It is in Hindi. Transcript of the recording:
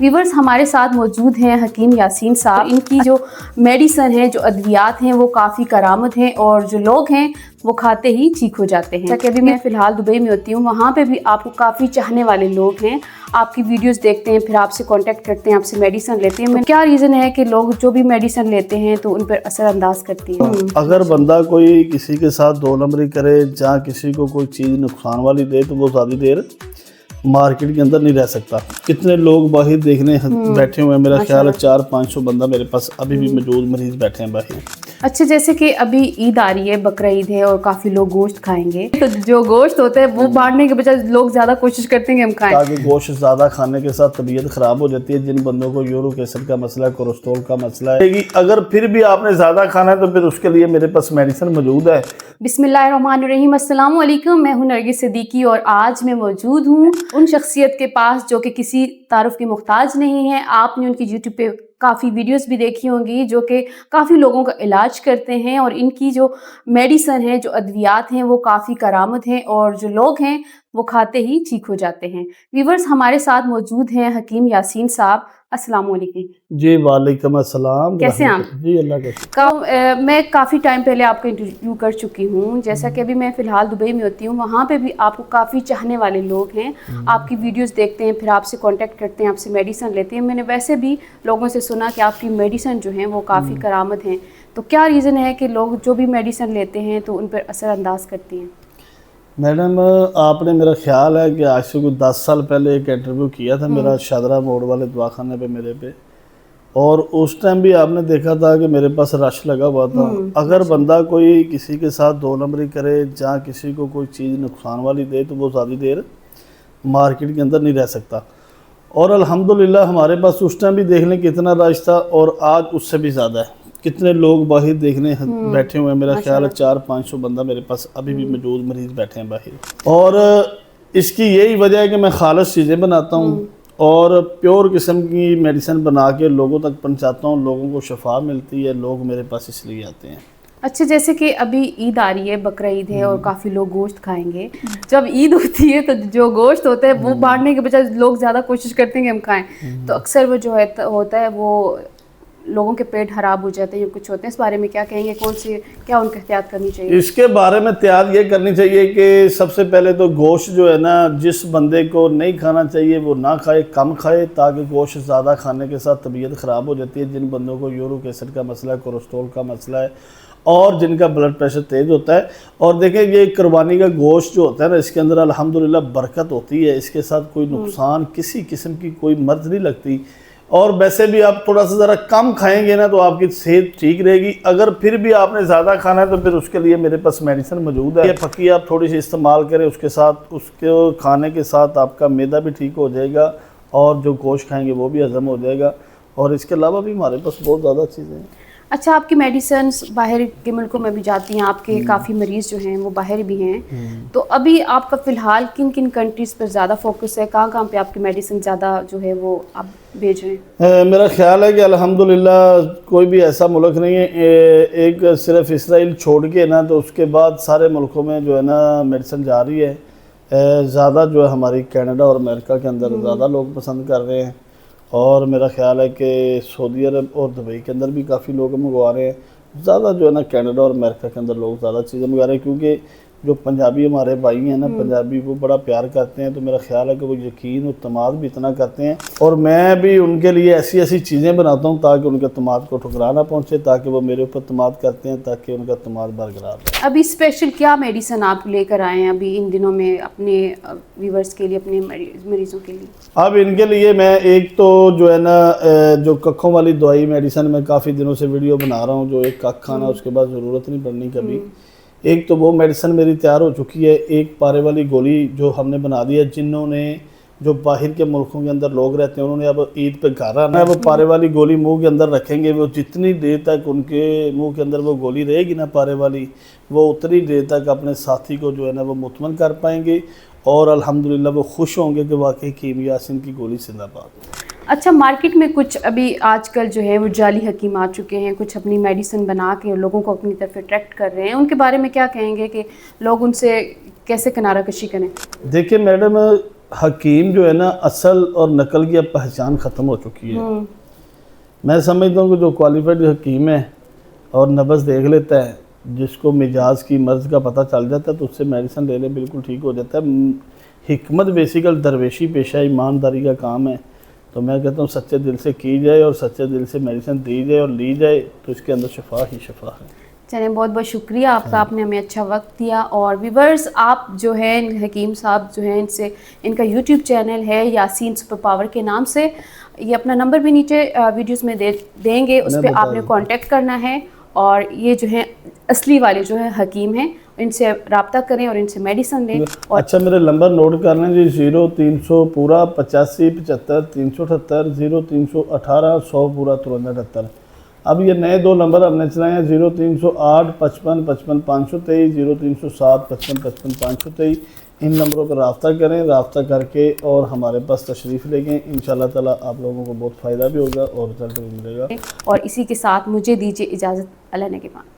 व्यूवर्स हमारे साथ मौजूद हैं हकीम यासीन साहब। इनकी जो मेडिसन है, जो अद्वियात हैं, वो काफ़ी करामत हैं और जो लोग हैं वो खाते ही ठीक हो जाते हैं। जैसे कि अभी मैं फ़िलहाल दुबई में होती हूँ, वहाँ पे भी आपको काफ़ी चाहने वाले लोग हैं, आपकी वीडियोस देखते हैं, फिर आपसे कांटेक्ट करते हैं, आपसे मेडिसिन लेते हैं। क्या रीज़न है कि लोग जो भी मेडिसिन लेते हैं तो उन पर असरअंदाज करती है? अगर बंदा कोई किसी के साथ दो नंबरी करे, जहाँ किसी को कोई चीज़ नुकसान वाली दे, तो वो ज़्यादा देर मार्केट के अंदर नहीं रह सकता। कितने लोग बाहर देखने बैठे हुए हैं, मेरा ख्याल है 400-500 बंदा मेरे पास अभी भी मौजूद मरीज बैठे हैं बाहर। अच्छा, जैसे कि अभी ईद आ रही है, बकरा ईद है और काफ़ी लोग गोश्त खाएंगे, तो जो गोश्त होता है वो बांटने के बजाय लोग ज़्यादा कोशिश करते हैं कि हम खाएं, ताकि गोश्त ज़्यादा खाने के साथ तबीयत ख़राब हो जाती है। जिन बंदों को यूरिक एसिड का मसला है, कोलेस्ट्रॉल का मसला है, अगर फिर भी आपने ज़्यादा खाना है तो फिर उसके लिए मेरे पास मेडिसिन मौजूद है। बिस्मिल्लाहिर्रहमानिर्रहीम, अस्सलाम वालेकुम। मैं हूं नरगिस सिद्दीकी और आज मैं मौजूद हूं उन शख्सियत के पास जो कि किसी तारुफ की मोहताज नहीं है। आपने उनकी यूट्यूब पे काफ़ी वीडियोस भी देखी होंगी, जो कि काफ़ी लोगों का इलाज करते हैं और इनकी जो मेडिसन है, जो अद्वियात हैं, वो काफ़ी करामत हैं और जो लोग हैं वो खाते ही ठीक हो जाते हैं। व्यूवर्स हमारे साथ मौजूद हैं हकीम यासीन साहब। अस्सलाम वालेकुम। जी वालेकुम अस्सलाम। कैसे हैं आप? जी अल्लाह का मैं काफ़ी टाइम पहले आपका इंटरव्यू कर चुकी हूँ। जैसा कि अभी मैं फ़िलहाल दुबई में होती हूँ, वहाँ पे भी आपको काफ़ी चाहने वाले लोग हैं, आपकी वीडियोस देखते हैं, फिर आपसे कांटेक्ट करते हैं, आपसे मेडिसिन लेते हैं। मैंने वैसे भी लोगों से सुना कि आपकी मेडिसिन जो हैं वो काफ़ी करामत हैं। तो क्या रीज़न है कि लोग जो भी मेडिसिन लेते हैं तो उन पर असरअंदाज करती हैं? मैडम, आपने मेरा ख्याल है कि आज से कुछ 10 साल पहले एक इंटरव्यू किया था मेरा शादरा मोड़ वाले दवाखाने पे मेरे पे, और उस टाइम भी आपने देखा था कि मेरे पास रश लगा हुआ था। अगर बंदा कोई किसी के साथ दो नंबरी करे, जहाँ किसी को कोई चीज़ नुकसान वाली दे, तो वो ज़्यादा देर मार्केट के अंदर नहीं रह सकता। और अल्हम्दुलिल्लाह हमारे पास उस टाइम भी देखने कितना रश था और आज उससे भी ज़्यादा है। कितने लोग बाहर देखने बैठे हुए हैं, मेरा ख्याल है 400-500 बंदा मेरे पास अभी भी मौजूद मरीज बैठे हैं बाहर। और इसकी यही वजह है कि मैं खालिस चीज़ें बनाता हूँ और प्योर किस्म की मेडिसिन बना के लोगों तक पहुँचाता हूँ। लोगों को शफा मिलती है, लोग मेरे पास इसलिए आते हैं। अच्छा, जैसे कि अभी ईद आ रही है, बकरा ईद है और काफ़ी लोग गोश्त खाएंगे। जब ईद होती है तो जो गोश्त होता है वो बांटने के बजाय लोग ज़्यादा कोशिश करते हैं कि हम खाएं, तो अक्सर वो जो है होता है वो लोगों के पेट खराब हो जाते हैं या कुछ होते हैं। इस बारे में क्या कहेंगे? क्या उनकी एहतियात करनी चाहिए? इसके बारे में एहतियात ये करनी चाहिए कि सबसे पहले तो गोश्त जो है ना, जिस बंदे को नहीं खाना चाहिए वो ना खाए, कम खाए, ताकि गोश्त ज़्यादा खाने के साथ तबीयत ख़राब हो जाती है। जिन बंदों को यूरिक एसिड का मसला है, कोलेस्ट्रॉल का मसला है और जिनका ब्लड प्रेशर तेज़ होता है। और देखें, ये कुर्बानी का गोश्त जो होता है ना, इसके अंदर अल्हम्दुलिल्लाह बरकत होती है, इसके साथ कोई नुकसान किसी किस्म की कोई मर्ज नहीं लगती। और वैसे भी आप थोड़ा सा ज़रा कम खाएंगे ना तो आपकी सेहत ठीक रहेगी। अगर फिर भी आपने ज़्यादा खाना है तो फिर उसके लिए मेरे पास मेडिसिन मौजूद है। ये फकी आप थोड़ी सी इस्तेमाल करें, उसके साथ उसके खाने के साथ आपका मैदा भी ठीक हो जाएगा और जो गोश्त खाएंगे वो भी हज़म हो जाएगा। और इसके अलावा भी हमारे पास बहुत ज़्यादा चीज़ें हैं। अच्छा, आपकी मेडिसिन बाहर के मुल्कों में भी जाती हैं, आपके काफ़ी मरीज़ जो हैं वो बाहर भी हैं, तो अभी आपका फ़िलहाल किन किन कंट्रीज़ पर ज़्यादा फोकस है? कहाँ पे आपकी मेडिसिन ज़्यादा जो है वो आप भेज रहे हैं? मेरा ख्याल है कि अल्हम्दुलिल्लाह कोई भी ऐसा मुल्क नहीं है, एक सिर्फ इसराइल छोड़ के ना, तो उसके बाद सारे मुल्कों में जो है ना मेडिसिन जा रही है। ज़्यादा जो है हमारी कनाडा और अमेरिका के अंदर ज़्यादा लोग पसंद कर रहे हैं। और मेरा ख्याल है कि सऊदी अरब और दुबई के अंदर भी काफ़ी लोग मंगवा रहे हैं। ज़्यादा जो है ना कनाडा और अमेरिका के अंदर लोग ज़्यादा चीज़ें मंगा रहे हैं, क्योंकि जो पंजाबी हमारे भाई हैं ना, पंजाबी वो बड़ा प्यार करते हैं। तो मेरा ख्याल है कि वो यकीन और तमाद भी इतना करते हैं, और मैं भी उनके लिए ऐसी ऐसी चीज़ें बनाता हूँ ताकि उनके तमाद को ठुकरा ना पहुँचे, ताकि वो मेरे ऊपर तमाद करते हैं, ताकि उनका तमाद बरकरार रहे। अभी स्पेशल क्या मेडिसिन आप लेकर आए हैं अभी इन दिनों में अपने व्यूवर्स के लिए, अपने मरीजों के लिए? अब इनके लिए मैं एक तो जो है ना जो कखों वाली दवाई मेडिसिन में काफ़ी दिनों से वीडियो बना रहा हूँ, जो एक कख खाना उसके बाद ज़रूरत नहीं पड़नी कभी। एक तो वो मेडिसिन मेरी तैयार हो चुकी है। एक पारे वाली गोली जो हमने बना दी है, जिन्होंने जो बाहर के मुल्कों के अंदर लोग रहते हैं उन्होंने अब ईद पे घर आना है, वो पारे वाली गोली मुंह के अंदर रखेंगे। वो जितनी देर तक उनके मुंह के अंदर वो गोली रहेगी ना पारे वाली, वो उतनी देर तक अपने साथी को जो है ना वो मुतमन कर पाएंगे और अल्हम्दुलिल्लाह वो खुश होंगे कि वाकई हकीम यासीन की गोली जिंदाबाद। अच्छा, मार्केट में कुछ अभी आजकल जो है वो जाली हकीम आ चुके हैं, कुछ अपनी मेडिसिन बना के लोगों को अपनी तरफ अट्रैक्ट कर रहे हैं, उनके बारे में क्या कहेंगे कि लोग उनसे कैसे किनारा कशी करें? देखिए मैडम, हकीम जो है ना, असल और नकल की अब पहचान ख़त्म हो चुकी है। मैं समझता हूँ कि जो क्वालिफाइड हकीम है और नब्ज़ देख लेता है, जिसको मिजाज की मर्ज़ का पता चल जाता है, तो उससे मेडिसिन ले ले, बिल्कुल ठीक हो जाता है। हिकमत बेसिकल दरवेशी पेशा ईमानदारी का काम है। तो मैं कहता हूँ सच्चे दिल से की जाए और सच्चे दिल से मेडिसिन दी जाए और ली जाए, तो इसके अंदर शफा ही शफा है। चलें, बहुत बहुत शुक्रिया आपका, आपने हमें अच्छा वक्त दिया। और व्यूवर्स, आप जो है हकीम साहब जो है, इनसे इनका यूट्यूब चैनल है यासीन सुपर पावर के नाम से। ये अपना नंबर भी नीचे वीडियोस में देंगे, उस पर आपने कांटेक्ट करना है। और ये जो है असली वाले जो है हकीम हैं, इनसे रब्ता करें और इनसे मेडिसिन लें। और अच्छा, मेरे नंबर नोट कर लें जी, 0300 पूरा 85 75 378 0318 100 पूरा 5378। अब ये नए 2 नंबर हमने चलाए हैं, 0308 55 55 523 0307 55 55 523। इन नंबरों पर रब्ता करें, रब्ता करके और हमारे पास तशरीफ़ ले गए। इंशाल्लाह ताला आप लोगों को बहुत फ़ायदा भी होगा और रिजल्ट भी मिलेगा। और इसी के साथ मुझे दीजिए इजाज़त। अल्लाह ने के बाद।